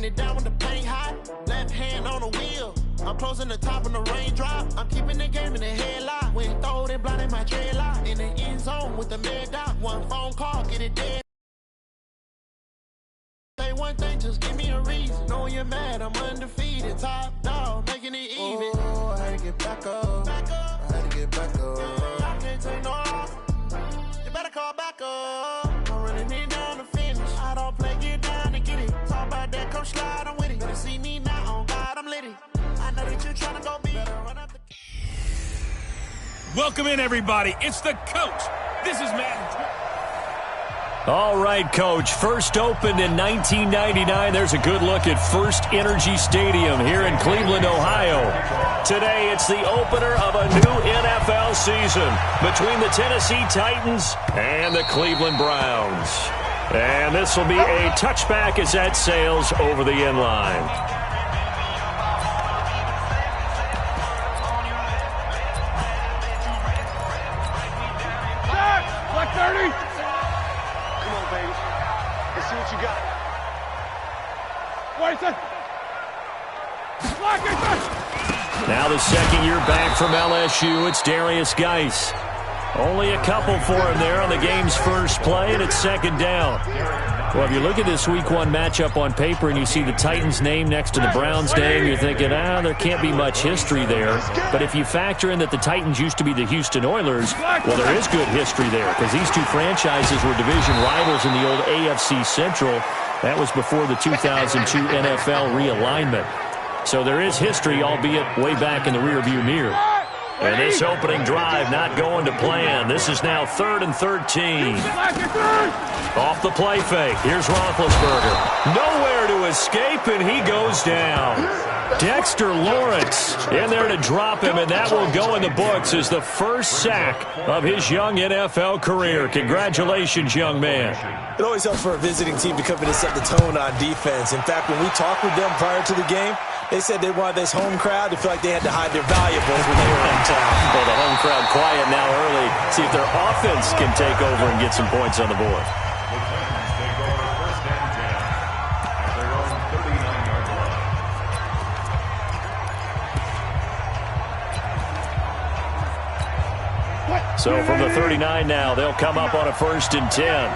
it down with the paint hot. Left hand on the wheel. I'm closing the top on the raindrop. I'm keeping the game in the headlock. When throw it, blinding my dreadlock. In the end zone with the mad dot. One phone call, get it dead. Say one thing, just give me a reason. Knowing you're mad, I'm undefeated. Top dog, making it even. Oh, I had to get back up. I had to get back up. I can't take no off. You better call back up. I'm running it down to finish. I don't play, get down to get it. Talk about that, come slide, I'm with it. Better see me now, on God, I'm litty. I know that you're trying to go big. Run up the... Welcome in, everybody. It's the coach. This is Matt. All right, Coach. First opened in 1999. There's a good look at First Energy Stadium here in Cleveland, Ohio. Today, it's the opener of a new NFL season between the Tennessee Titans and the Cleveland Browns. And this will be a touchback as that sails over the end line. Black 30. Come on, baby. Let's see what you got. Wait a second. Now the second year back from LSU, it's Darius Geis. Only a couple for him there on the game's first play, and it's second down. Well, if you look at this Week 1 matchup on paper and you see the Titans' name next to the Browns' name, you're thinking, there can't be much history there. But if you factor in that the Titans used to be the Houston Oilers, well, there is good history there because these two franchises were division rivals in the old AFC Central. That was before the 2002 NFL realignment. So there is history, albeit way back in the rearview mirror. And this opening drive not going to plan. This is now 3rd and 13. Off the play fake. Here's Roethlisberger. Nowhere to escape, and he goes down. Dexter Lawrence in there to drop him, and that will go in the books as the first sack of his young NFL career. Congratulations, young man. It always helps for a visiting team to come in and set the tone on defense. In fact, when we talked with them prior to the game, they said they wanted this home crowd to feel like they had to hide their valuables when they were in town. Well, the home crowd quiet now early. See if their offense can take over and get some points on the board. So from the 39 now, they'll come up on a 1st and 10.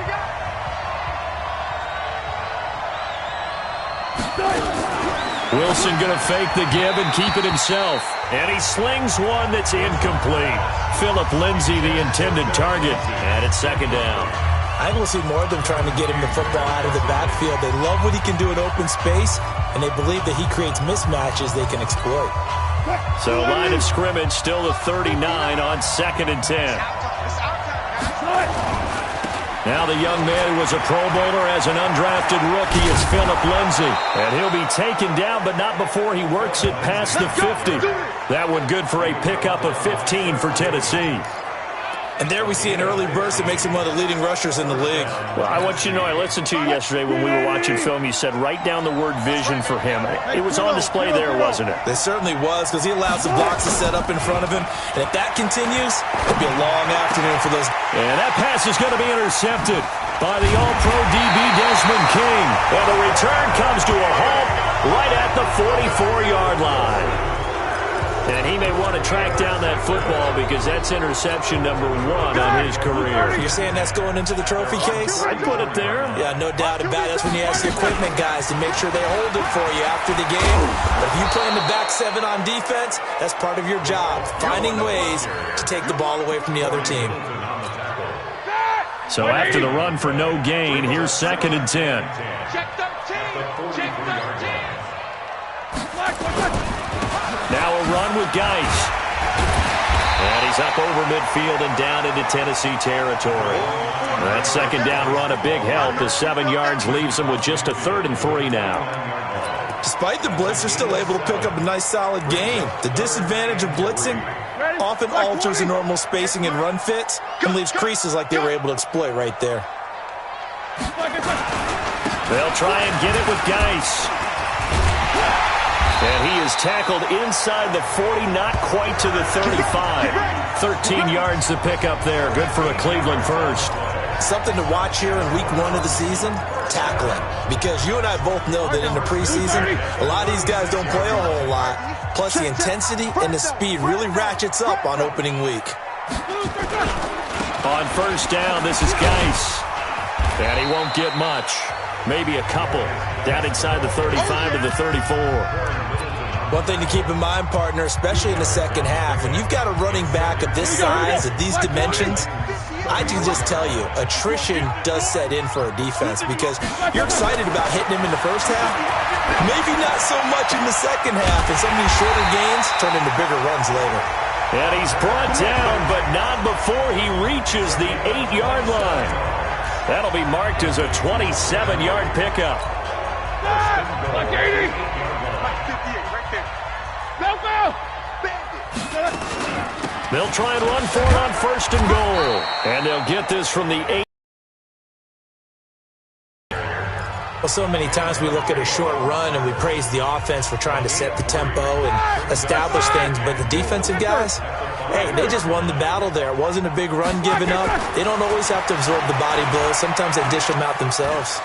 Wilson going to fake the give and keep it himself. And he slings one that's incomplete. Phillip Lindsay, the intended target. And it's second down. I will see more of them trying to get him the football out of the backfield. They love what he can do in open space, and they believe that he creates mismatches they can exploit. So line of scrimmage still the 39 on 2nd and 10. Now the young man who was a Pro Bowler as an undrafted rookie is Phillip Lindsay. And he'll be taken down, but not before he works it past the 50. That one good for a pickup of 15 for Tennessee. And there we see an early burst that makes him one of the leading rushers in the league. Well, I want you to know, I listened to you yesterday when we were watching film. You said write down the word vision for him. It was on display there, wasn't it? It certainly was, because he allows the blocks to set up in front of him. And if that continues, it'll be a long afternoon for those. And that pass is going to be intercepted by the All-Pro DB Desmond King. And the return comes to a halt right at the 44-yard line. And he may want to track down that football because that's interception number 1 on his career. You're saying that's going into the trophy case? I'd put it there. Yeah, no doubt about it. That's when you ask the equipment guys to make sure they hold it for you after the game. But if you play in the back 7 on defense, that's part of your job, finding ways to take the ball away from the other team. So after the run for no gain, here's 2nd and 10. Check 13. Check 13. Now a run with Geis. And he's up over midfield and down into Tennessee territory. That second down run, a big help. The 7 yards leaves them with just a 3rd and 3 now. Despite the blitz, they're still able to pick up a nice, solid gain. The disadvantage of blitzing often alters the normal spacing and run fits and leaves creases like they were able to exploit right there. They'll try and get it with Geis. And he is tackled inside the 40, not quite to the 35. 13 yards to pick up there. Good for a Cleveland first. Something to watch here in week 1 of the season, tackling. Because you and I both know that in the preseason, a lot of these guys don't play a whole lot. Plus, the intensity and the speed really ratchets up on opening week. On first down, this is Geis. And he won't get much. Maybe a couple. Down inside the 35 to the 34. One thing to keep in mind, partner, especially in the second half, when you've got a running back of this size, of these dimensions, I can just tell you, attrition does set in for a defense because you're excited about hitting him in the first half. Maybe not so much in the second half, and some of these shorter gains turn into bigger runs later. And he's brought down, but not before he reaches the 8-yard line. That'll be marked as a 27-yard pickup. Like 80. They'll try and run for it on first and goal. And they'll get this from the 8. Well, so many times we look at a short run and we praise the offense for trying to set the tempo and establish things, but the defensive guys, hey, they just won the battle there. It wasn't a big run given up. They don't always have to absorb the body blows. Sometimes they dish them out themselves.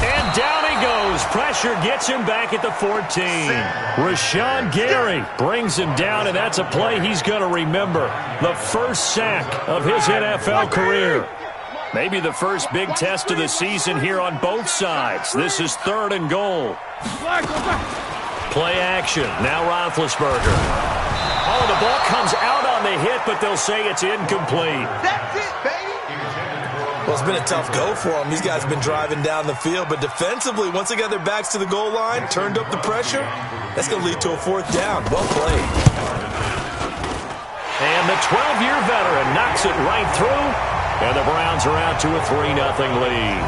And down he goes. Pressure gets him back at the 14. Rashawn Gary brings him down, and that's a play he's going to remember. The first sack of his NFL career. Maybe the first big test of the season here on both sides. This is 3rd and goal. Play action. Now Roethlisberger. Oh, the ball comes out on the hit, but they'll say it's incomplete. That's it, baby. Well, it's been a tough go for them. These guys have been driving down the field, but defensively, once they got their backs to the goal line, turned up the pressure, that's going to lead to a 4th down. Well played. And the 12-year veteran knocks it right through. And the Browns are out to a 3-0 lead.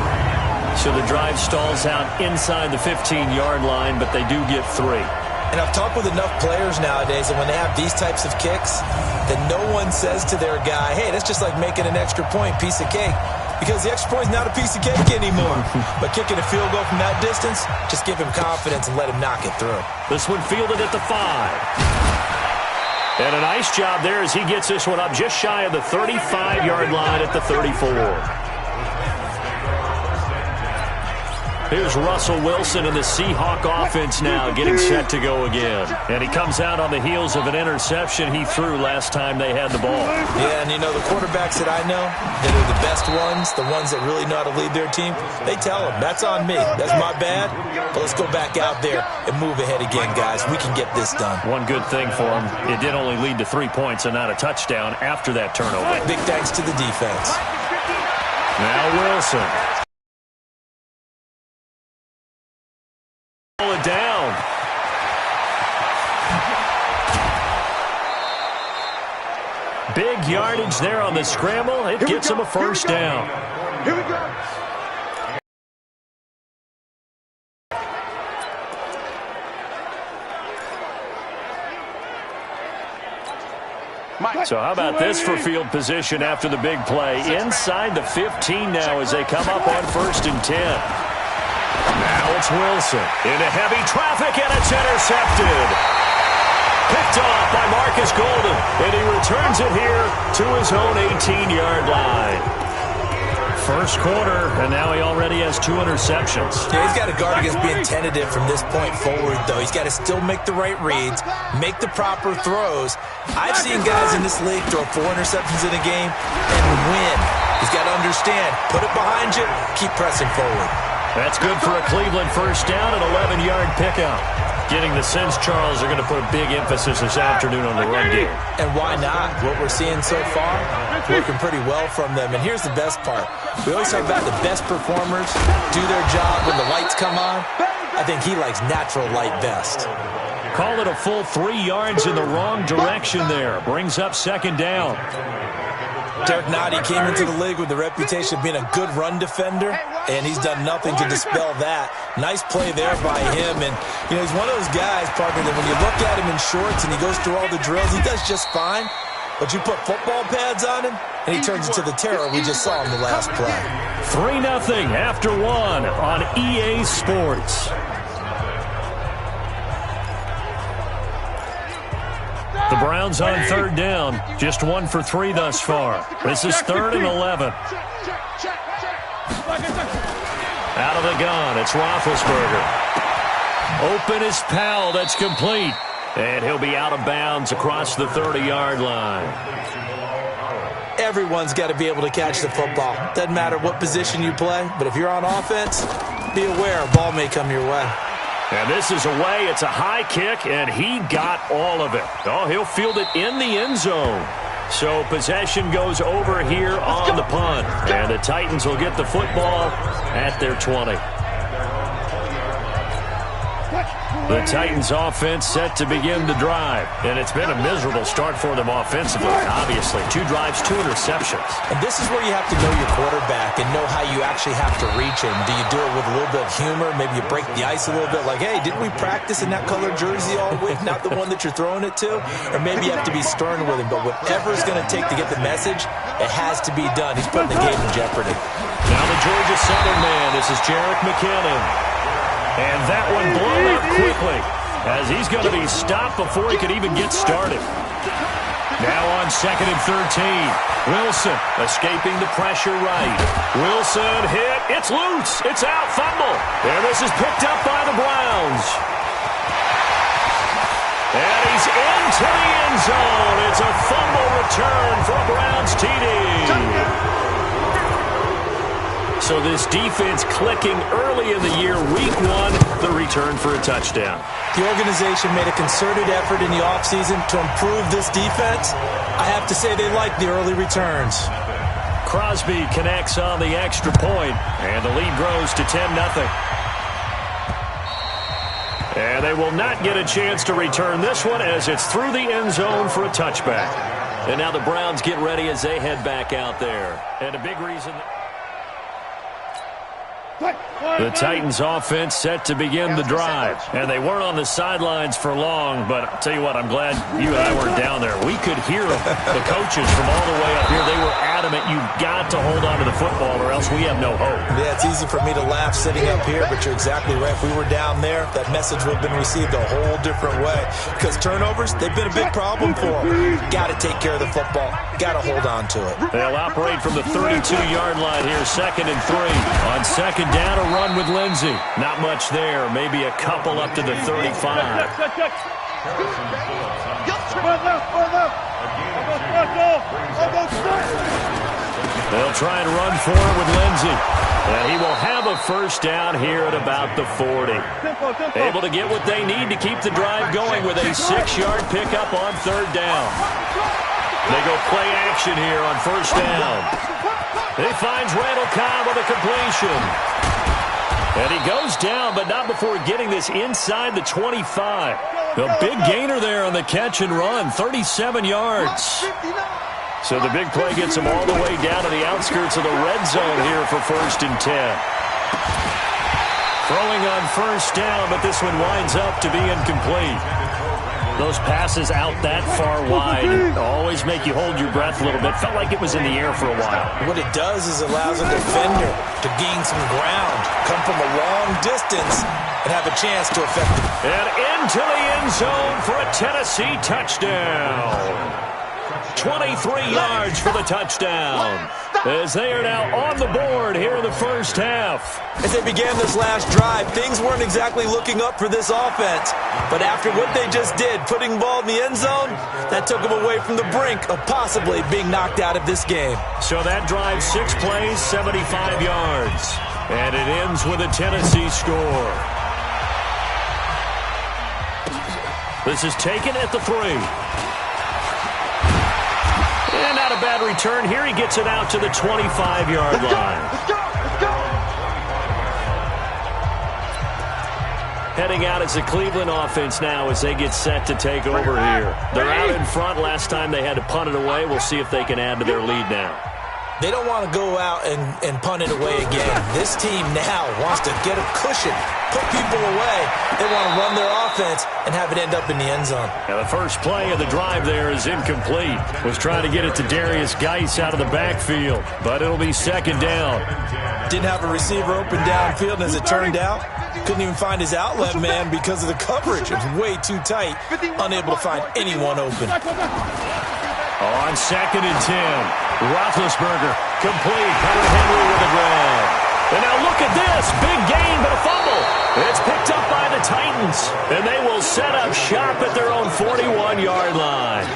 So the drive stalls out inside the 15-yard line, but they do get 3. And I've talked with enough players nowadays that when they have these types of kicks, that no one says to their guy, hey, that's just like making an extra point, piece of cake. Because the extra point is not a piece of cake anymore. But kicking a field goal from that distance, just give him confidence and let him knock it through. This one fielded at the 5. And a nice job there as he gets this one up just shy of the 35-yard line at the 34. Here's Russell Wilson and the Seahawk offense now getting set to go again. And he comes out on the heels of an interception he threw last time they had the ball. Yeah, and you know, the quarterbacks that I know that are the best ones, the ones that really know how to lead their team, they tell them, that's on me. That's my bad. But let's go back out there and move ahead again, guys. We can get this done. One good thing for him, it did only lead to 3 points and not a touchdown after that turnover. Big thanks to the defense. Now Wilson. Pull it down. Big yardage there on the scramble. It gets him a first down. Here we go. So how about this for field position after the big play? Inside the 15 now as they come up on 1st and 10. Now it's Wilson into heavy traffic, and it's intercepted. Picked off by Marcus Golden, and he returns it here to his own 18-yard line. First quarter, and now he already has 2 interceptions. Yeah, he's got to guard against being tentative from this point forward, though. He's got to still make the right reads, make the proper throws. I've seen guys in this league throw 4 interceptions in a game and win. He's got to understand, put it behind you, keep pressing forward. That's good for a Cleveland first down, an 11-yard pickup. Getting the sense Charles are going to put a big emphasis this afternoon on the run game. And why not? What we're seeing so far, working pretty well from them. And here's the best part. We always talk about the best performers do their job when the lights come on. I think he likes natural light best. Call it a full 3 yards in the wrong direction there. Brings up 2nd down. Derek Nottie came into the league with the reputation of being a good run defender, and he's done nothing to dispel that. Nice play there by him, and you know, he's one of those guys, partner, that when you look at him in shorts and he goes through all the drills, he does just fine, but you put football pads on him, and he turns into the terror we just saw in the last play. 3-0 after 1 on EA Sports. The Browns on third down. Just 1 for 3 thus far. This is 3rd and 11. Out of the gun, it's Roethlisberger. Open is Powell. That's complete. And he'll be out of bounds across the 30-yard line. Everyone's got to be able to catch the football. Doesn't matter what position you play, but if you're on offense, be aware a ball may come your way. And this is away. It's a high kick, and he got all of it. Oh, he'll field it in the end zone. So possession goes over here on the punt. And the Titans will get the football at their 20. The Titans offense set to begin the drive. And it's been a miserable start for them offensively, obviously. 2 drives, 2 interceptions. And this is where you have to know your quarterback and know how you actually have to reach him. Do you do it with a little bit of humor? Maybe you break the ice a little bit like, hey, didn't we practice in that colored jersey all week? Not the one that you're throwing it to? Or maybe you have to be stern with him. But whatever it's going to take to get the message, it has to be done. He's putting the game in jeopardy. Now the Georgia Southern man. This is Jerick McKinnon. And that one blown up quickly as he's going to be stopped before he could even get started. Now on 2nd and 13. Wilson escaping the pressure right. Wilson hit. It's loose. It's out. Fumble. And this is picked up by the Browns. And he's into the end zone. It's a fumble return for a Browns TD. So this defense clicking early in the year, week 1, the return for a touchdown. The organization made a concerted effort in the offseason to improve this defense. I have to say they like the early returns. Crosby connects on the extra point, and the lead grows to 10-0. And they will not get a chance to return this one as it's through the end zone for a touchback. And now the Browns get ready as they head back out there. And a big reason... The Titans offense set to begin the drive. And they weren't on the sidelines for long, but I'll tell you what, I'm glad you and I weren't down there. We could hear them, the coaches from all the way up here. They were adamant, you've got to hold on to the football or else we have no hope. Yeah, it's easy for me to laugh sitting up here, but you're exactly right. If we were down there, that message would have been received a whole different way. Because turnovers, they've been a big problem for them. Got to take care of the football. Got to hold on to it. They'll operate from the 32-yard line here, 2nd and 3. On 2nd down, a run with Lindsey. Not much there. Maybe a couple up to the 35. They'll try and run for it with Lindsey. And he will have a first down here at about the 40. Able to get what they need to keep the drive going with a 6-yard pickup on 3rd down. They go play action here on 1st down. He finds Randall Cobb with a completion. And he goes down, but not before getting this inside the 25. A big gainer there on the catch and run, 37 yards. So the big play gets him all the way down to the outskirts of the red zone here for 1st and 10. Throwing on 1st down, but this one winds up to be incomplete. Those passes out that far wide always make you hold your breath a little bit. Felt like it was in the air for a while. What it does is allows a defender to gain some ground, come from a long distance, and have a chance to affect it. And into the end zone for a Tennessee touchdown. 23 yards for the touchdown. As they are now on the board here in the 1st half. As they began this last drive, things weren't exactly looking up for this offense. But after what they just did, putting the ball in the end zone, that took them away from the brink of possibly being knocked out of this game. So that drive, 6 plays, 75 yards. And it ends with a Tennessee score. This is taken at the 3. And not a bad return here. He gets it out to the 25-yard line. Heading out as the Cleveland offense now as they get set to take over here. They're out in front. Last time they had to punt it away. We'll see if they can add to their lead now. They don't want to go out and punt it away again. This team now wants to get a cushion, put people away. They want to run their offense and have it end up in the end zone. Now the first play of the drive there is incomplete. Was trying to get it to Darius Geis out of the backfield, but it'll be second down. Didn't have a receiver open downfield, and as it turned out, couldn't even find his outlet man because of the coverage. It was way too tight, unable to find anyone open. On second and 10. Roethlisberger, complete. Hunter Henry with a grab. And now look at this. Big gain, but a fumble. It's picked up by the Titans. And they will set up shop at their own 41-yard line.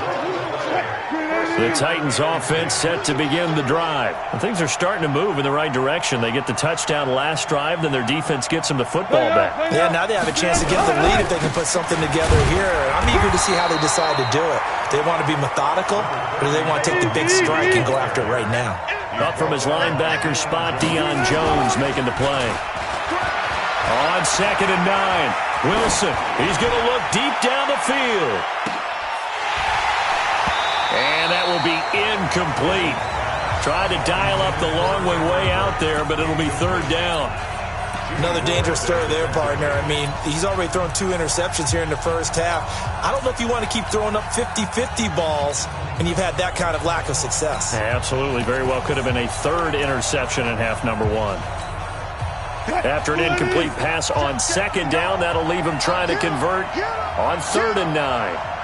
The Titans offense set to begin the drive. And things are starting to move in the right direction. They get the touchdown last drive, then their defense gets them the football back. Yeah, now they have a chance to get the lead if they can put something together here. I'm eager to see how they decide to do it. Do they want to be methodical, or do they want to take the big strike and go after it right now? Up from his linebacker spot, Deion Jones making the play. On second and 9, Wilson. He's going to look deep down the field. And that will be incomplete. Tried to dial up the long way out there, but it'll be third down. Another dangerous throw there, partner. I mean, he's already thrown 2 interceptions here in the first half. I don't know if you want to keep throwing up 50-50 balls, and you've had that kind of lack of success. Absolutely. Very well could have been a third interception in half number 1. After an incomplete pass on second down, that'll leave him trying to convert on third and 9.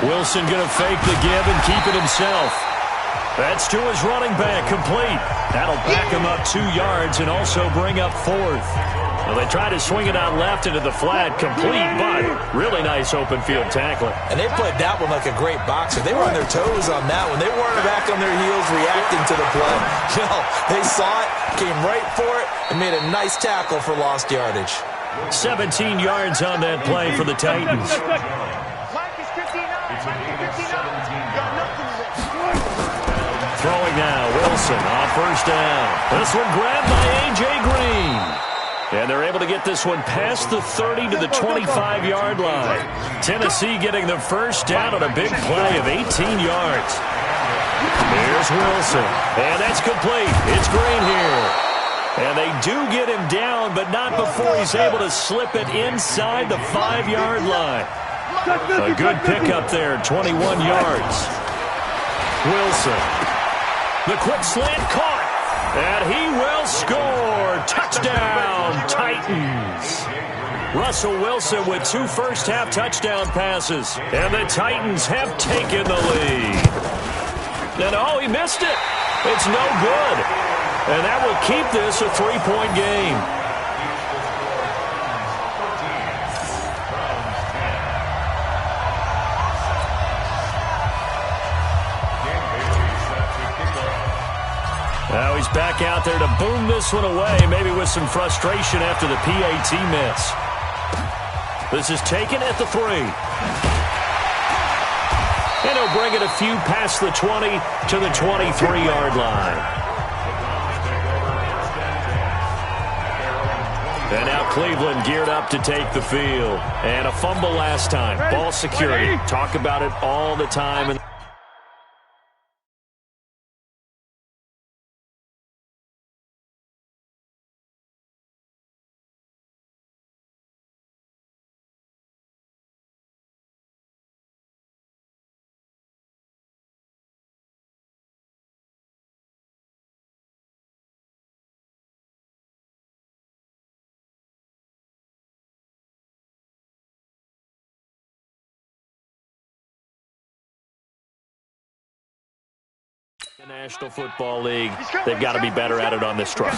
Wilson going to fake the give and keep it himself. That's to his running back, complete. That'll back him up 2 yards and also bring up fourth. Well, they try to swing it out left into the flat, complete, but really nice open field tackling. And they played that one like a great boxer. They were on their toes on that one. They weren't back on their heels reacting to the play. No, they saw it, came right for it, and made a nice tackle for lost yardage. 17 yards on that play for the Titans. Throwing now, Wilson on first down. This one grabbed by A.J. Green. And they're able to get this one past the 30 to the 25-yard line. Tennessee getting the first down on a big play of 18 yards. Here's Wilson. And that's complete. It's Green here. And they do get him down, but not before he's able to slip it inside the 5-yard line. A good pickup there, 21 yards. Wilson. The quick slant caught, and he will score. Touchdown, Titans. Russell Wilson with 2 first-half touchdown passes, and the Titans have taken the lead. And oh, he missed it. It's no good, and that will keep this a 3-point game. Now he's back out there to boom this one away, maybe with some frustration after the PAT miss. This is taken at the 3. And he'll bring it a few past the 20 to the 23-yard line. And now Cleveland geared up to take the field. And a fumble last time. Ball security. Talk about it all the time. The National Football League, they've got to be better at it on this drive.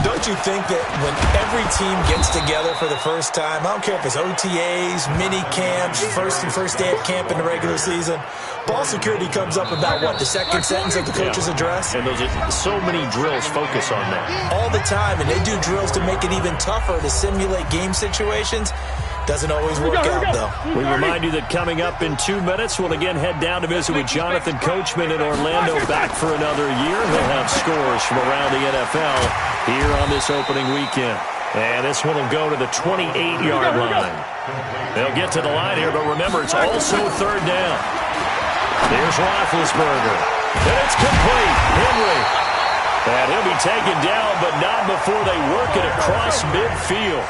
Don't you think that when every team gets together for the first time, I don't care if it's OTAs, mini camps, first day of camp in the regular season, ball security comes up about, what, the second sentence of the coach's address? And those are so many drills focus on that. All the time, and they do drills to make it even tougher to simulate game situations. Doesn't always work out, though. We remind you that coming up in 2 minutes, we'll again head down to visit with Jonathan Coachman in Orlando, back for another year. He'll have scores from around the NFL here on this opening weekend. And this one will go to the 28-yard line. They'll get to the line here, but remember, it's also third down. Here's Roethlisberger. And it's complete. Henry. And he'll be taken down, but not before they work it across midfield.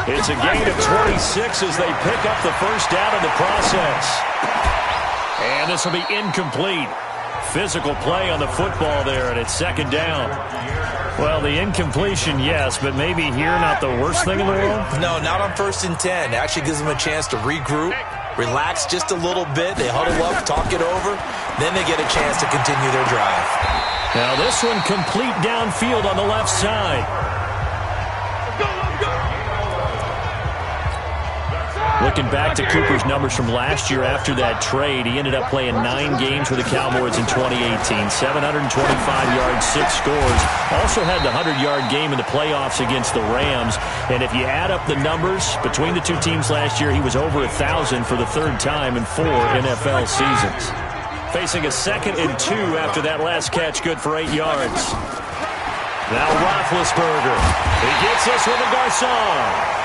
It's a gain of 26 as they pick up the first down in the process. And this will be incomplete. Physical play on the football there, and it's second down. Well, the incompletion, yes, but maybe here not the worst thing in the world? No, not on 1st and 10. It actually gives them a chance to regroup, relax just a little bit. They huddle up, talk it over. Then they get a chance to continue their drive. Now this one complete downfield on the left side. Looking back to Cooper's numbers from last year after that trade, he ended up playing 9 games with the Cowboys in 2018. 725 yards, 6 scores. Also had the 100-yard game in the playoffs against the Rams. And if you add up the numbers between the two teams last year, he was over 1,000 for the 3rd time in 4 NFL seasons. Facing a 2nd and 2 after that last catch, good for 8 yards. Now Roethlisberger. He gets this with a Garcon.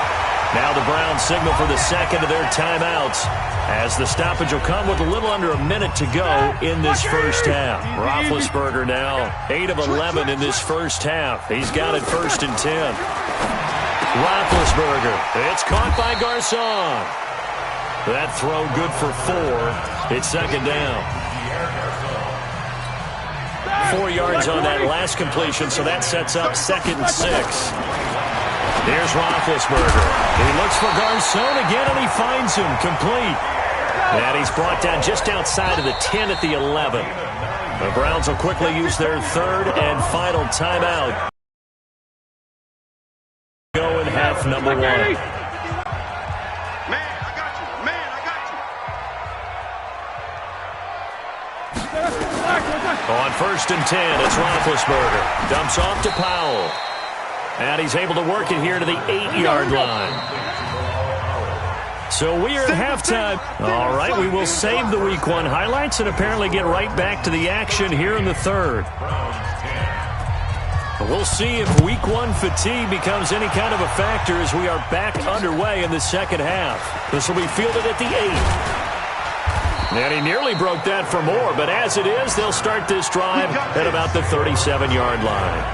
Now the Browns signal for the second of their timeouts as the stoppage will come with a little under a minute to go in this first half. Roethlisberger now 8 of 11 in this first half. He's got it 1st and 10. Roethlisberger. It's caught by Garcon. That throw good for 4. It's second down. 4 yards on that last completion, so that sets up 2nd and 6. Here's Roethlisberger. He looks for Garcon again, and he finds him complete. And he's brought down just outside of the 10 at the 11. The Browns will quickly use their 3rd and final timeout. Go in half number 1. Man, I got you. Man, I got you. On 1st and 10, it's Roethlisberger. Dumps off to Powell. And he's able to work it here to the 8-yard line. So we are at halftime. All right, we will save the Week 1 highlights and apparently get right back to the action here in the 3rd. We'll see if Week 1 fatigue becomes any kind of a factor as we are back underway in the second half. This will be fielded at the 8. And he nearly broke that for more, but as it is, they'll start this drive at about the 37-yard line.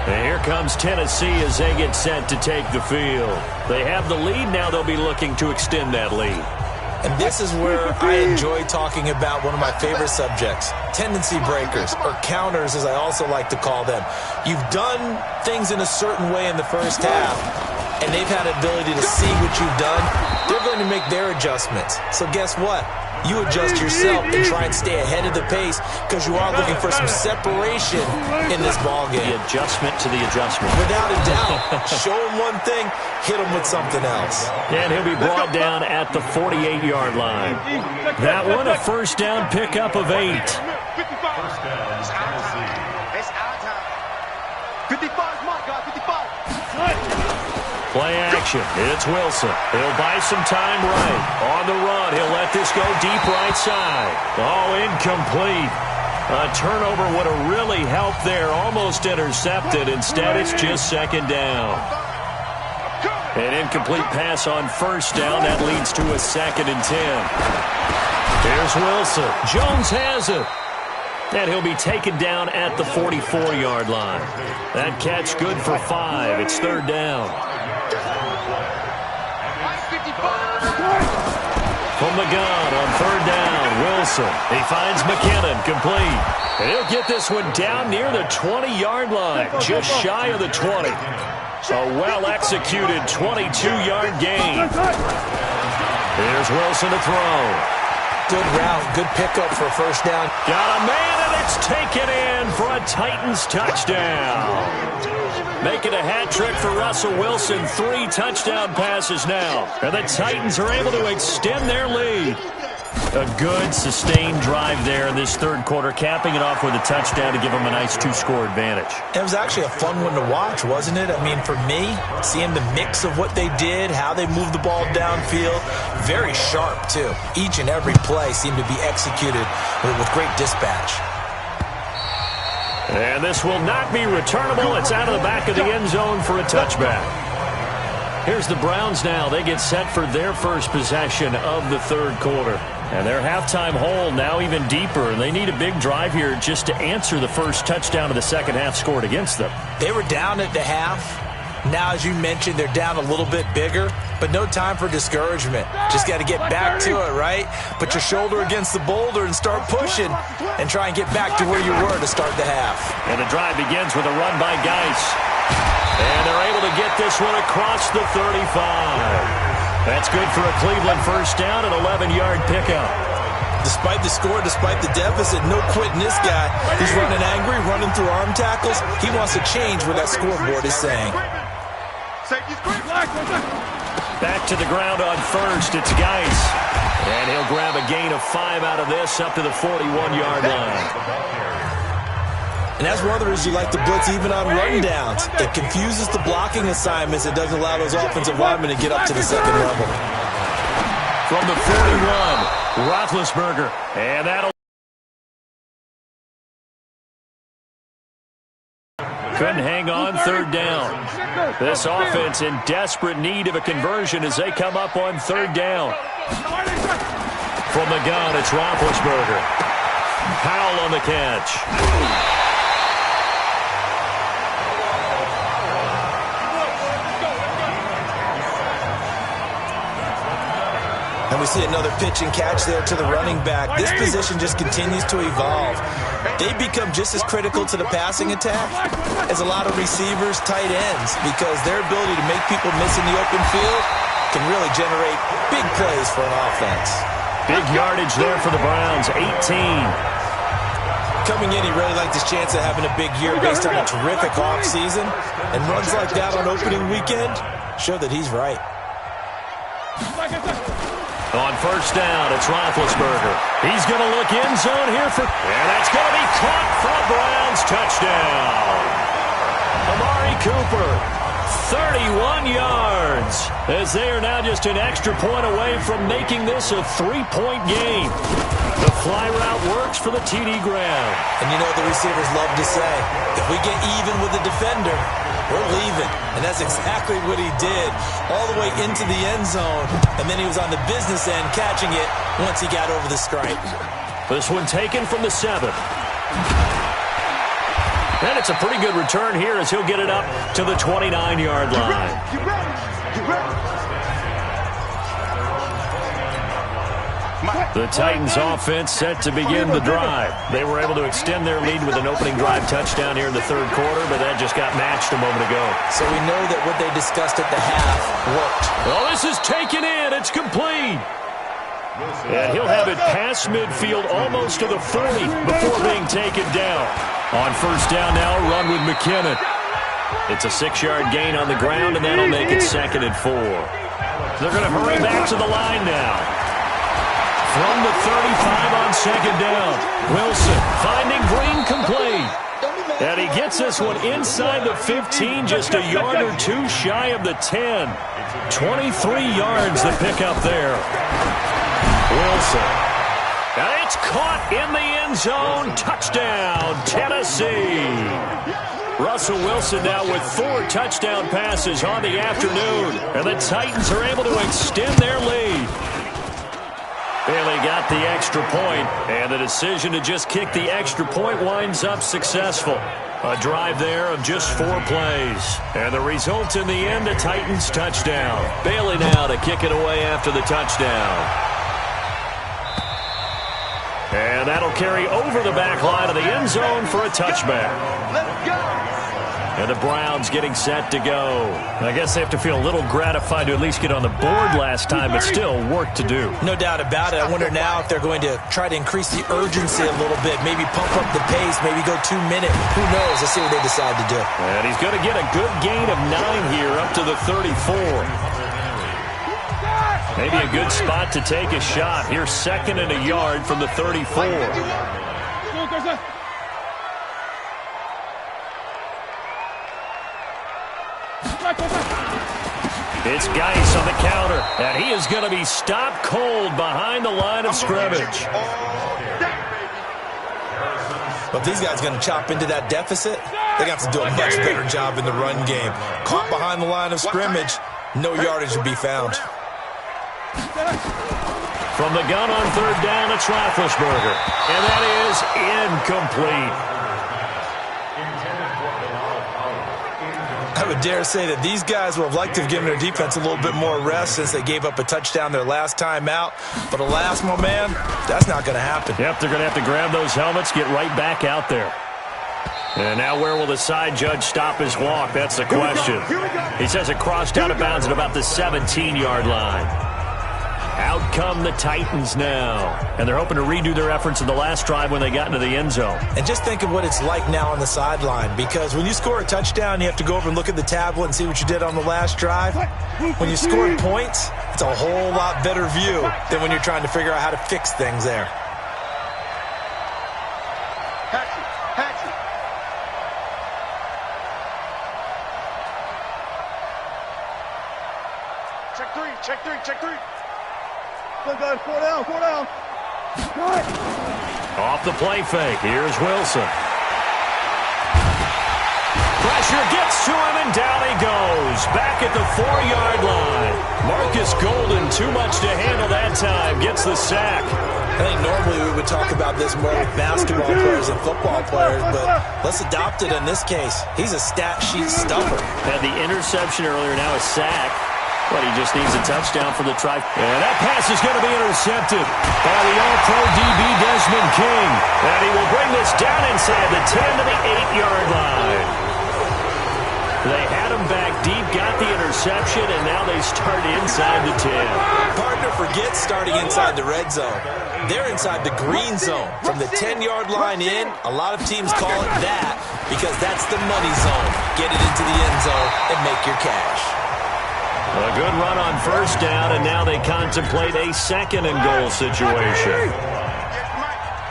And here comes Tennessee as they get set to take the field. They have the lead. Now they'll be looking to extend that lead. And this is where I enjoy talking about one of my favorite subjects, tendency breakers, or counters as I also like to call them. You've done things in a certain way in the first half, and they've had the ability to see what you've done. They're going to make their adjustments. So guess what? You adjust yourself and try and stay ahead of the pace because you are looking for some separation in this ballgame. The adjustment to the adjustment. Without a doubt. Show him one thing, hit him with something else. And he'll be brought down at the 48-yard line. That one, a first down pickup of 8. 55. It's our time. It's our time. 55 is my guy. 55. Play action. It's Wilson. He'll buy some time right. On the run, he'll let this go deep right side. Oh, incomplete. A turnover would have really helped there. Almost intercepted. Instead, it's just second down. An incomplete pass on first down. That leads to a 2nd and 10. Here's Wilson. Jones has it. And he'll be taken down at the 44-yard line. That catch good for 5. It's 3rd down. From the gun on 3rd down, Wilson. He finds McKinnon, complete. And he'll get this one down near the 20-yard line, just shy of the 20. A well-executed 22-yard gain. Here's Wilson to throw. Good route, good pickup for a first down. Got a man, and it's taken in for a Titans touchdown. Making a hat trick for Russell Wilson. 3 touchdown passes now. And the Titans are able to extend their lead. A good, sustained drive there in this 3rd quarter, capping it off with a touchdown to give them a nice 2-score advantage. It was actually a fun one to watch, wasn't it? I mean, for me, seeing the mix of what they did, how they moved the ball downfield, very sharp, too. Each and every play seemed to be executed with great dispatch. And this will not be returnable. It's out of the back of the end zone for a touchback. Here's the Browns now. They get set for their first possession of the third quarter. And their halftime hole now even deeper, and they need a big drive here just to answer the first touchdown of the second half scored against them. They were down at the half. Now, as you mentioned, they're down a little bit bigger, but no time for discouragement. Just got to get back to it, right? Put your shoulder against the boulder and start pushing and try and get back to where you were to start the half. And the drive begins with a run by Geis. And they're able to get this one across the 35. That's good for a Cleveland first down, an 11-yard pickup. Despite the score, despite the deficit, no quitting this guy. He's running angry, running through arm tackles. He wants to change what that scoreboard is saying. Back to the ground on first. It's Geis. And he'll grab a gain of 5 out of this up to the 41-yard line. And that's one of the reasons you like to blitz even on rundowns. It confuses the blocking assignments. It doesn't allow those offensive linemen to get up to the second level. From the 41, Roethlisberger. And that'll... Couldn't hang on third down. This offense in desperate need of a conversion as they come up on third down. From the gun, it's Roethlisberger. Powell on the catch. And we see another pitch and catch there to the running back. This position just continues to evolve. They become just as critical to the passing attack as a lot of receivers, tight ends, because their ability to make people miss in the open field can really generate big plays for an offense. Big yardage there for the Browns, 18. Coming in, he really liked his chance of having a big year based on a terrific offseason. And runs like that on opening weekend show that he's right. On first down, it's Roethlisberger. He's going to look end zone here for... And that's going to be caught for a Browns touchdown. Amari Cooper, 31 yards, as they are now just an extra point away from making this a 3-point game. The fly route works for the TD grab. And you know what the receivers love to say? If we get even with the defender, we're leaving. And that's exactly what he did, all the way into the end zone. And then he was on the business end catching it once he got over the stripe. This one taken from the 7. And it's a pretty good return here as he'll get it up to the 29-yard line. The Titans offense set to begin the drive. They were able to extend their lead with an opening drive touchdown here in the third quarter, but that just got matched a moment ago. So we know that what they discussed at the half worked. Oh, this is taken in. It's complete. And he'll have it past midfield almost to the 40 before being taken down. On first down now, run with McKinnon. It's a 6-yard gain on the ground, and that'll make it 2nd and 4. They're going to hurry back to the line now. From the 35 on second down, Wilson finding Green complete. And he gets this one inside the 15, just a yard or two shy of the 10. 23 yards the pickup there. Wilson. And it's caught in the end zone. Touchdown, Tennessee. Russell Wilson now with 4 touchdown passes on the afternoon. And the Titans are able to extend their lead. Bailey got the extra point, and the decision to just kick the extra point winds up successful. A drive there of just 4 plays. And the result in the end, a Titans touchdown. Bailey now to kick it away after the touchdown. And that'll carry over the back line of the end zone for a touchback. Let's go. And the Browns getting set to go. I guess they have to feel a little gratified to at least get on the board last time, but still work to do. No doubt about it. I wonder now if they're going to try to increase the urgency a little bit, maybe pump up the pace, maybe go 2 minute. Who knows? Let's see what they decide to do. And he's going to get a good gain of 9 here up to the 34. Maybe a good spot to take a shot. Here's 2nd and a yard from the 34. It's Geis on the counter, and he is going to be stopped cold behind the line of scrimmage. But if these guys are going to chop into that deficit, they're going to have to do a much better job in the run game. Caught behind the line of scrimmage, No yardage to be found. From the gun on third down, it's Roethlisberger. And that is incomplete. I would dare say that these guys would have liked to have given their defense a little bit more rest since they gave up a touchdown their last time out. But alas, my man, that's not going to happen. Yep, they're going to have to grab those helmets, get right back out there. And now where will the side judge stop his walk? That's the question. He says it crossed out of bounds at about the 17-yard line. Out come the Titans now. And they're hoping to redo their efforts in the last drive when they got into the end zone. And just think of what it's like now on the sideline, because when you score a touchdown, you have to go over and look at the tablet and see what you did on the last drive. When you score points, it's a whole lot better view than when you're trying to figure out how to fix things there. Check three. Go, guys, 4 down. Good. Off the play fake. Here's Wilson. Pressure gets to him, and down he goes. Back at the 4-yard line. Marcus Golden, too much to handle that time. Gets the sack. I think normally we would talk about this more with basketball players and football players, but let's adopt it in this case. He's a stat sheet stuffer. Had the interception earlier, now a sack. But he just needs a touchdown for the try. And that pass is going to be intercepted by the All-Pro DB Desmond King. And he will bring this down inside the 10 to the 8-yard line. They had him back deep, got the interception, and now they start inside the 10. Partner forgets starting inside the red zone. They're inside the green zone. From the 10-yard line in, a lot of teams call it that because that's the money zone. Get it into the end zone and make your cash. A good run on first down, and now they contemplate a second-and-goal situation.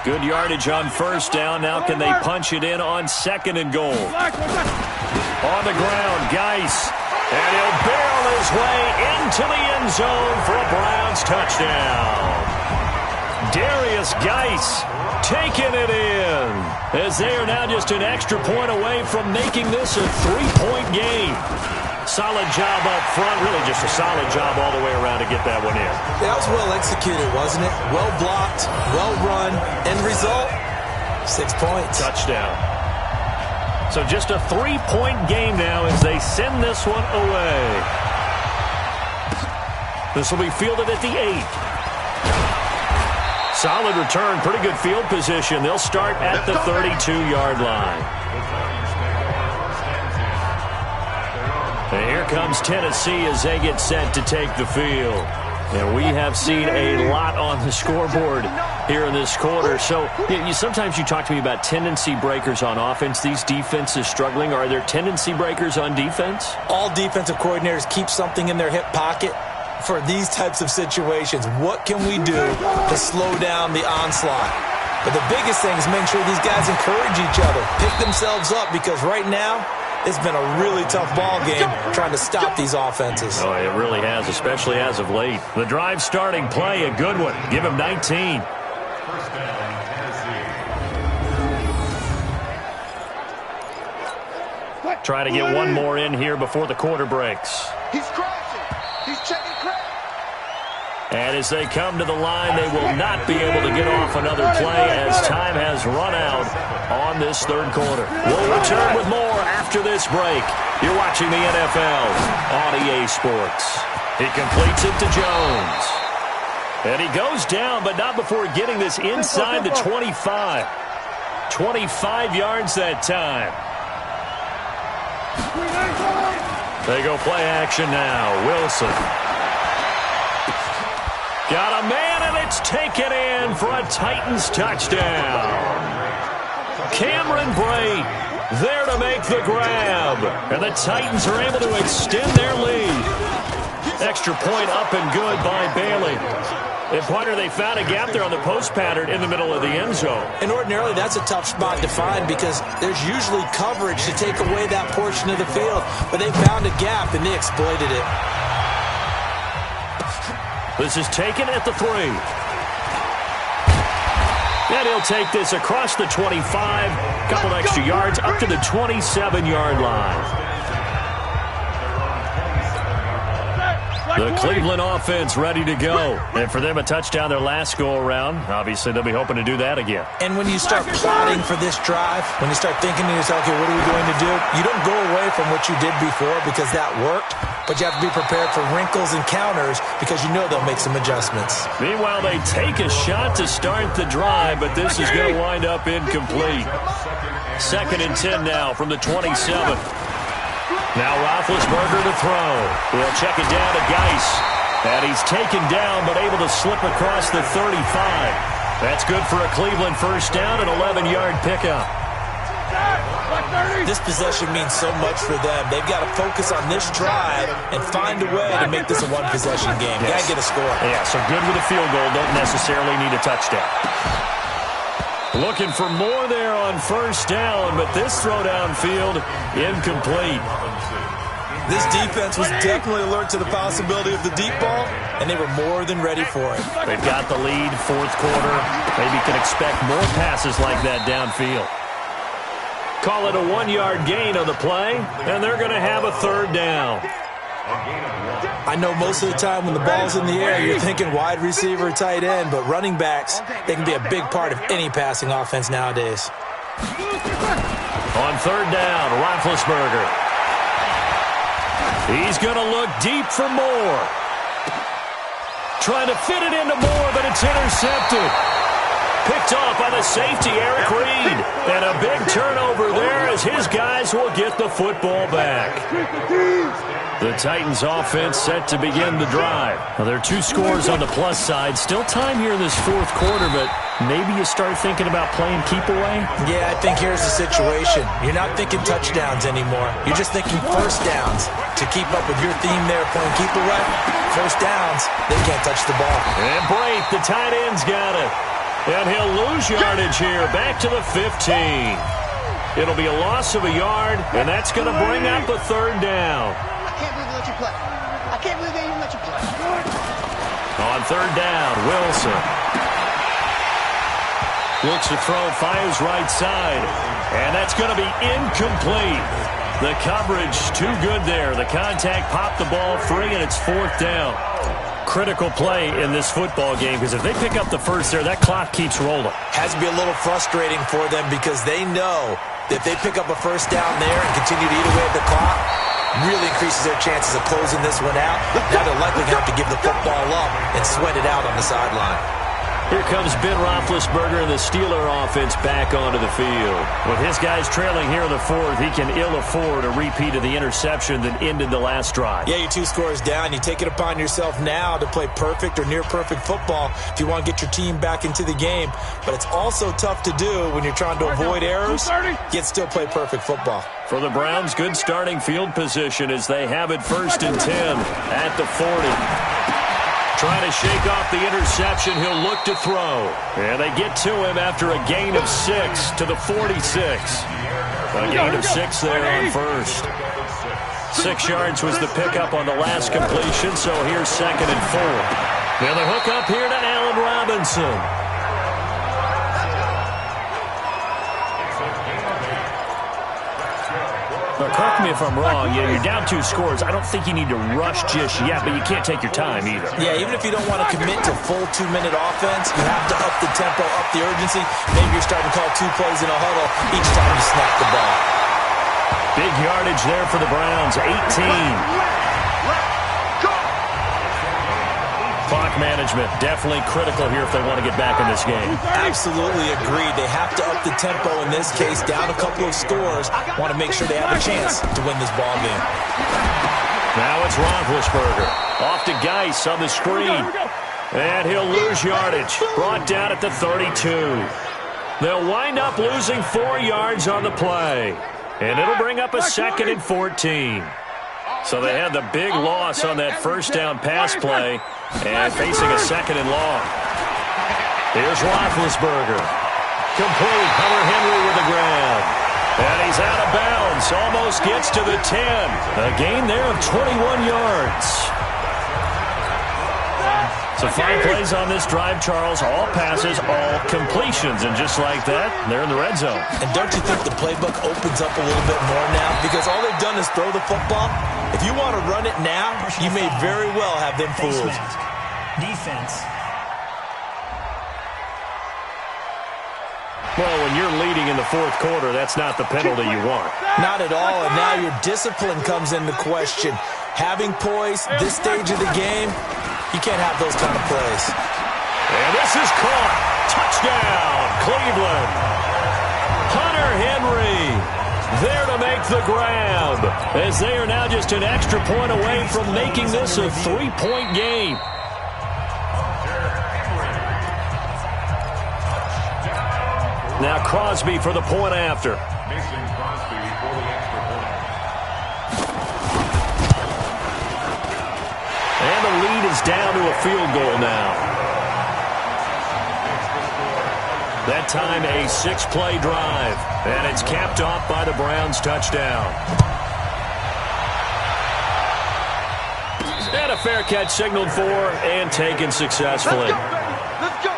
Good yardage on first down. Now can they punch it in on second-and-goal? On the ground, Geis. And he'll barrel his way into the end zone for a Browns touchdown. Darius Geis taking it in, as they are now just an extra point away from making this a 3-point game. Solid job up front, really just a solid job all the way around to get that one in. That was well executed, wasn't it? Well blocked, well run. End result, 6 points. Touchdown. So just a 3-point game now as they send this one away. This will be fielded at the 8. Solid return, pretty good field position. They'll start at the 32-yard line. And here comes Tennessee as they get set to take the field. And we have seen a lot on the scoreboard here in this quarter. So sometimes you talk to me about tendency breakers on offense. These defenses struggling. Are there tendency breakers on defense? All defensive coordinators keep something in their hip pocket for these types of situations. What can we do to slow down the onslaught? But the biggest thing is make sure these guys encourage each other, pick themselves up, because right now, it's been a really tough ball game trying to stop these offenses. Oh, it really has, especially as of late. The drive starting play, a good one. Give him 19. Try to get one more in here before the quarter breaks. He's crashing. He's checking crash. And as they come to the line, they will not be able to get off another play as time has run out on this third quarter. We'll return with more after this break. You're watching the NFL on EA Sports. He completes it to Jones. And he goes down, but not before getting this inside the 25. 25 yards that time. They go play action now. Wilson. Got a man, and it's taken in for a Titans touchdown. Cameron Brate there to make the grab. And the Titans are able to extend their lead. Extra point up and good by Bailey. And partner, they found a gap there on the post pattern in the middle of the end zone. And ordinarily, that's a tough spot to find because there's usually coverage to take away that portion of the field. But they found a gap, and they exploited it. This is taken at the 3. And he'll take this across the 25. Couple extra yards up to the 27-yard line. The Cleveland offense ready to go. And for them, a touchdown their last go-around. Obviously, they'll be hoping to do that again. And when you start plotting for this drive, when you start thinking to yourself, okay, what are we going to do? You don't go away from what you did before because that worked, but you have to be prepared for wrinkles and counters because you know they'll make some adjustments. Meanwhile, they take a shot to start the drive, but this is going to wind up incomplete. 2nd and 10 now from the 27. Now Roethlisberger to throw. He'll check it down to Geis. And he's taken down but able to slip across the 35. That's good for a Cleveland first down, an 11-yard pickup. This possession means so much for them. They've got to focus on this drive and find a way to make this a one-possession game. Got to get a score. Yeah, so good with a field goal. Don't necessarily need a touchdown. Looking for more there on first down, but this throw downfield incomplete. This defense was definitely alert to the possibility of the deep ball, and they were more than ready for it. They've got the lead, 4th quarter. Maybe can expect more passes like that downfield. Call it a 1-yard gain on the play, and they're going to have a 3rd down. I know most of the time when the ball's in the air, you're thinking wide receiver, tight end, but running backs, they can be a big part of any passing offense nowadays. On 3rd down, Roethlisberger. He's going to look deep for Moore. Trying to fit it into Moore, but it's intercepted. Picked off by the safety, Eric Reed. And a big turnover there as his guys will get the football back. The Titans offense set to begin the drive. Well, there are 2 scores on the plus side. Still time here in this 4th quarter, but maybe you start thinking about playing keep away? Yeah, I think here's the situation. You're not thinking touchdowns anymore. You're just thinking first downs. To keep up with your theme there, playing keep away, first downs, they can't touch the ball. And Brate, the tight end's got it. And he'll lose yardage here, back to the 15. It'll be a loss of a yard, and that's going to bring up a 3rd down. I can't believe they let you play. I can't believe they even let you play. On 3rd down, Wilson. Looks to throw, fires right side. And that's going to be incomplete. The coverage too good there. The contact popped the ball free, and it's 4th down. Critical play in this football game because if they pick up the first there, that clock keeps rolling. Has to be a little frustrating for them because they know that if they pick up a first down there and continue to eat away at the clock, really increases their chances of closing this one out. Now they're likely going to have to give the football up and sweat it out on the sideline. Here comes Ben Roethlisberger and the Steeler offense back onto the field. With his guys trailing here in the 4th, he can ill afford a repeat of the interception that ended the last drive. Yeah, you're 2 scores down. You take it upon yourself now to play perfect or near-perfect football if you want to get your team back into the game. But it's also tough to do when you're trying to avoid errors, yet still play perfect football. For the Browns, good starting field position as they have it 1st and 10 at the 40. Trying to shake off the interception. He'll look to throw. And they get to him after a gain of 6 to the 46. A gain of 6 there on 1st. 6 yards was the pickup on the last completion, so here's 2nd and 4. Now the hook up here to Allen Robinson. Now, correct me if I'm wrong. Yeah, you're down 2 scores. I don't think you need to rush just yet, but you can't take your time either. Yeah, even if you don't want to commit to full 2-minute offense, you have to up the tempo, up the urgency. Maybe you're starting to call 2 plays in a huddle each time you snap the ball. Big yardage there for the Browns, 18. Clock management, definitely critical here if they want to get back in this game. Absolutely agreed. They have to up the tempo in this case, down a couple of scores. Want to make sure they have a chance to win this ball game. Now it's Roethlisberger. Off to Geis on the screen. And he'll lose yardage. Brought down at the 32. They'll wind up losing 4 yards on the play. And it'll bring up a 2nd and 14. So they had the big loss on that first down pass play and facing a 2nd and long. Here's Roethlisberger. Complete. Hunter Henry with the grab. And he's out of bounds. Almost gets to the 10. A gain there of 21 yards. So 5 plays on this drive, Charles. All passes, all completions. And just like that, they're in the red zone. And don't you think the playbook opens up a little bit more now? Because all they've done is throw the football. If you want to run it now, you may very well have them fooled. Defense. Well, when you're leading in the fourth quarter, that's not the penalty you want. Not at all, and now your discipline comes into question. Having poise this stage of the game, you can't have those kind of plays. And this is caught. Touchdown, Cleveland. Hunter Henry there to make the grab, as they are now just an extra point away from making this a 3-point game. Now Crosby for the point after. And the lead is down to a field goal now. That time a 6-play drive. And it's capped off by the Browns' touchdown. And a fair catch signaled for and taken successfully. Let's go.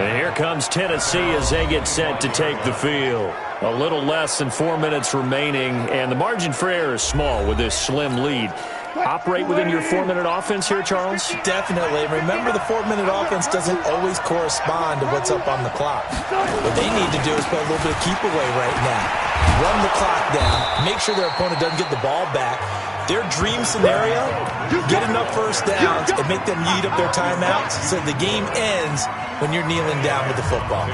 And here comes Tennessee as they get set to take the field. A little less than 4 minutes remaining, and the margin for error is small with this slim lead. Operate within your 4-minute offense here, Charles? Definitely. Remember, the 4-minute offense doesn't always correspond to what's up on the clock. What they need to do is play a little bit of keep away right now. Run the clock down. Make sure their opponent doesn't get the ball back. Their dream scenario, get enough first downs and make them eat up their timeouts so the game ends when you're kneeling down with the football.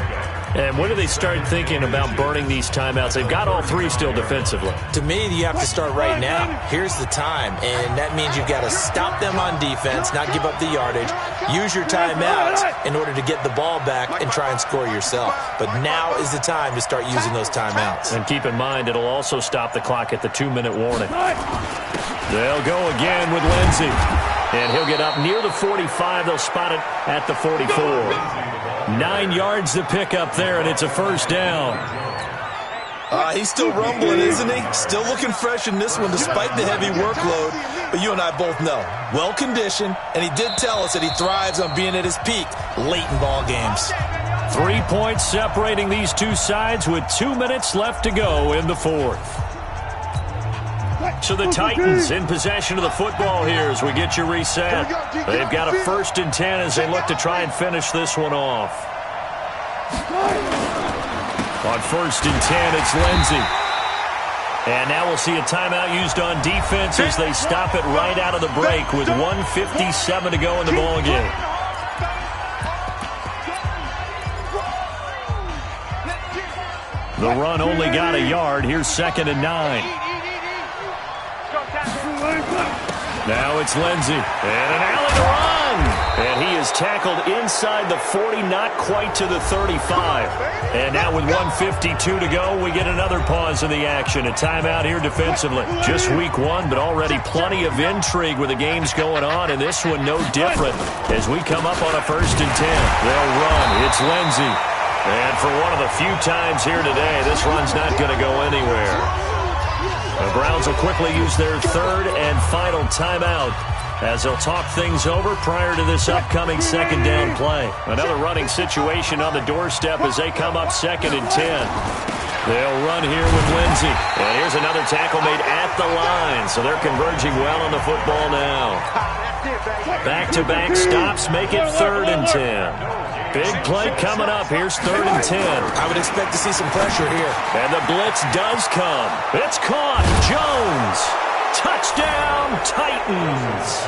And when do they start thinking about burning these timeouts? They've got all 3 still defensively. To me, you have to start right now. Here's the time, and that means you've got to stop them on defense, not give up the yardage, use your timeouts in order to get the ball back and try and score yourself. But now is the time to start using those timeouts. And keep in mind, it'll also stop the clock at the 2-minute warning. They'll go again with Lindsey. And he'll get up near the 45. They'll spot it at the 44. 9 yards to pick up there, and it's a first down. He's still rumbling, isn't he? Still looking fresh in this one despite the heavy workload. But you and I both know, well-conditioned, and he did tell us that he thrives on being at his peak late in ball games. 3 points separating these two sides with 2 minutes left to go in the fourth. So the Titans in possession of the football here as we get you reset. They've got a 1st and 10 as they look to try and finish this one off. On 1st and 10, it's Lindsey. And now we'll see a timeout used on defense as they stop it right out of the break with 1:57 to go in the ballgame. The run only got a yard. Here's 2nd and 9. Now it's Lindsey. And an Allen to run. And he is tackled inside the 40, not quite to the 35. And now with 1:52 to go, we get another pause in the action. A timeout here defensively. Just week 1, but already plenty of intrigue with the games going on. And this one no different as we come up on a 1st and 10. They'll run. It's Lindsey. And for one of the few times here today, this run's not going to go anywhere. The Browns will quickly use their 3rd and final timeout as they'll talk things over prior to this upcoming 2nd down play. Another running situation on the doorstep as they come up 2nd and 10. They'll run here with Lindsey. And here's another tackle made at the line, so they're converging well on the football now. Back-to-back stops make it 3rd and 10. Big play coming up. Here's 3rd and 10. I would expect to see some pressure here. And the blitz does come. It's caught. Jones. Touchdown, Titans.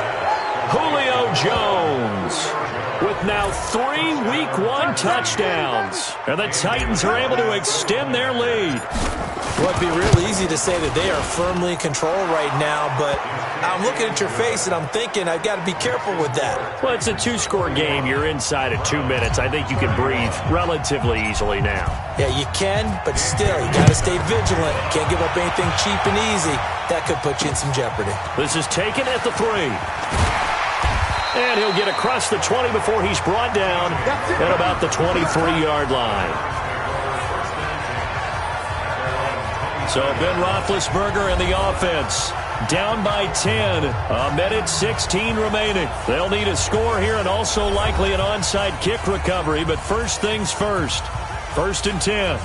Julio Jones with now 3 Week 1 touchdowns. And the Titans are able to extend their lead. Well, it'd be real easy to say that they are firmly in control right now, but I'm looking at your face and I'm thinking I've got to be careful with that. Well, it's a 2-score game. You're inside of 2 minutes. I think you can breathe relatively easily now. Yeah, you can, but still, you got to stay vigilant. Can't give up anything cheap and easy. That could put you in some jeopardy. This is taken at the 3. And he'll get across the 20 before he's brought down at about the 23-yard line. So Ben Roethlisberger and the offense down by 10. A minute 16 remaining. They'll need a score here and also likely an onside kick recovery, but first things first. 1st and 10.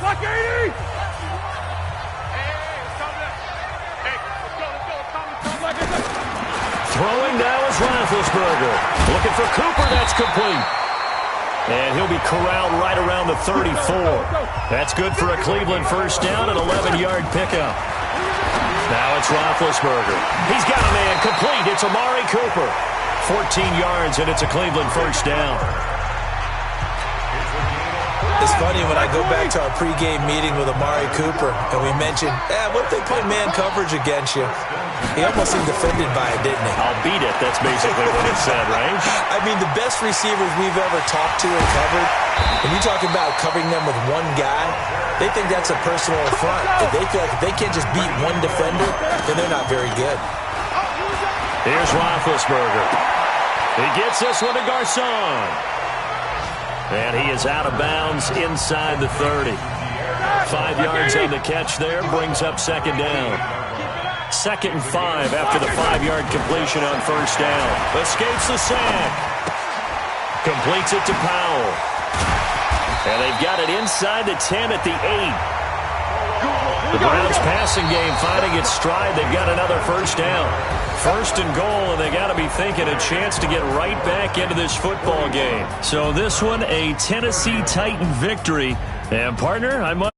Clock 80! Throwing now is Roethlisberger. Looking for Cooper. That's complete. And he'll be corralled right around the 34. That's good for a Cleveland first down, an 11-yard pickup. Now it's Roethlisberger. He's got a man complete. It's Amari Cooper. 14 yards, and it's a Cleveland first down. It's funny when I go back to our pregame meeting with Amari Cooper, and we mentioned, what if they play man coverage against you? He almost seemed offended by it, didn't he? I'll beat it. That's basically what he said, right? I mean, the best receivers we've ever talked to and covered, when you talk about covering them with one guy, they think that's a personal affront. If they feel like if they can't just beat one defender, then they're not very good. Here's Roethlisberger. He gets this one to Garcon. And he is out of bounds inside the 30. 5 yards on the catch there, brings up second down. 2nd and 5 after the 5-yard completion on first down. Escapes the sack. Completes it to Powell. And they've got it inside the 10 at the 8. The Browns passing game finding its stride. They've got another first down. 1st and goal, and they got to be thinking a chance to get right back into this football game. So this one, a Tennessee Titan victory. And partner, I might